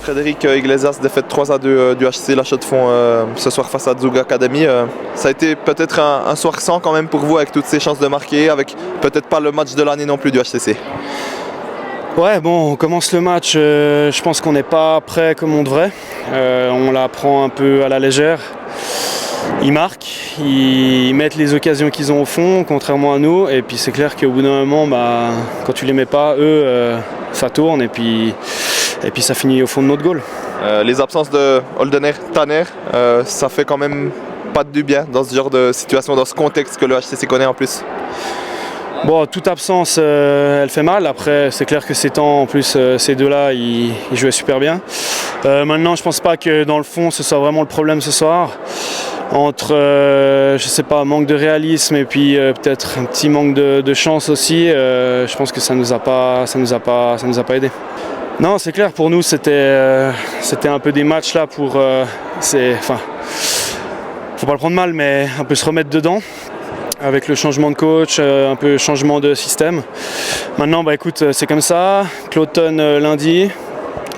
Frédéric Iglesias, défaite 3-2 du HC La Chaux-de-Fonds ce soir face à Zug Academy. Ça a été peut-être un soir sans quand même pour vous avec toutes ces chances de marquer, avec peut-être pas le match de l'année non plus du HCC. Ouais, bon, on commence le match, je pense qu'on n'est pas prêt comme on devrait. On la prend un peu à la légère. Ils marquent, ils mettent les occasions qu'ils ont au fond, contrairement à nous. Et puis c'est clair qu'au bout d'un moment, quand tu les mets pas, eux, ça tourne et puis ça finit au fond de notre goal. Les absences de Holdener, Tanner, ça fait quand même pas du bien dans ce genre de situation, dans ce contexte que le HCC connaît en plus. Bon, toute absence, elle fait mal. Après, c'est clair que ces temps, en plus, ces deux-là, ils jouaient super bien. Maintenant, je pense pas que dans le fond, ce soit vraiment le problème ce soir. Entre, je sais pas, manque de réalisme et puis peut-être un petit manque de chance aussi, je pense que ça nous a pas aidé. Non, c'est clair, pour nous, c'était un peu des matchs là pour, faut pas le prendre mal, mais un peu se remettre dedans. Avec le changement de coach, un peu changement de système. Maintenant, écoute, c'est comme ça. Cloton lundi.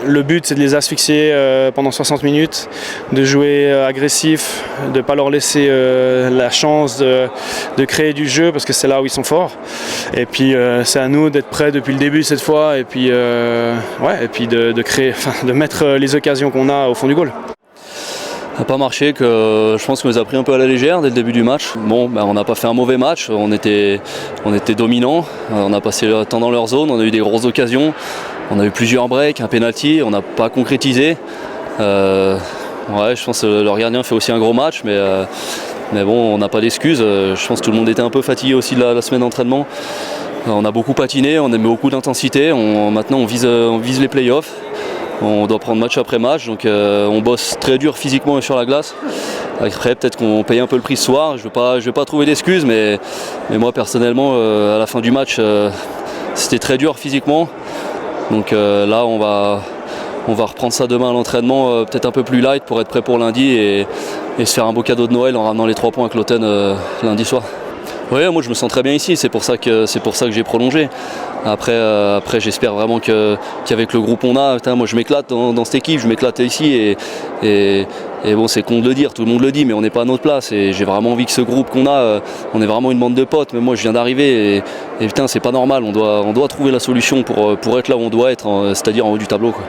Le but, c'est de les asphyxier pendant 60 minutes, de jouer agressif, de ne pas leur laisser la chance de créer du jeu parce que c'est là où ils sont forts. Et puis, c'est à nous d'être prêts depuis le début cette fois et puis, de mettre les occasions qu'on a au fond du goal. Ça n'a pas marché, que je pense qu'on les a pris un peu à la légère dès le début du match. Bon, on n'a pas fait un mauvais match, on était dominants, on a passé le temps dans leur zone, on a eu des grosses occasions, on a eu plusieurs breaks, un penalty, on n'a pas concrétisé. Je pense que leur gardien fait aussi un gros match, mais bon, on n'a pas d'excuses. Je pense que tout le monde était un peu fatigué aussi de la semaine d'entraînement. On a beaucoup patiné, on a mis beaucoup d'intensité, maintenant on vise les playoffs. On doit prendre match après match, donc on bosse très dur physiquement et sur la glace. Après, peut-être qu'on paye un peu le prix ce soir. Je vais pas trouver d'excuses, mais moi personnellement, à la fin du match, c'était très dur physiquement. Donc là, on va reprendre ça demain à l'entraînement, peut-être un peu plus light pour être prêt pour lundi et se faire un beau cadeau de Noël en ramenant les 3 points à Cloton lundi soir. Oui, moi je me sens très bien ici, c'est pour ça que j'ai prolongé. Après j'espère vraiment qu'avec le groupe qu'on a, moi je m'éclate dans cette équipe, je m'éclate ici et bon, c'est con de le dire, tout le monde le dit, mais on n'est pas à notre place et j'ai vraiment envie que ce groupe qu'on a, on est vraiment une bande de potes, mais moi je viens d'arriver et putain c'est pas normal, on doit trouver la solution pour être là où on doit être, c'est-à-dire en haut du tableau, quoi.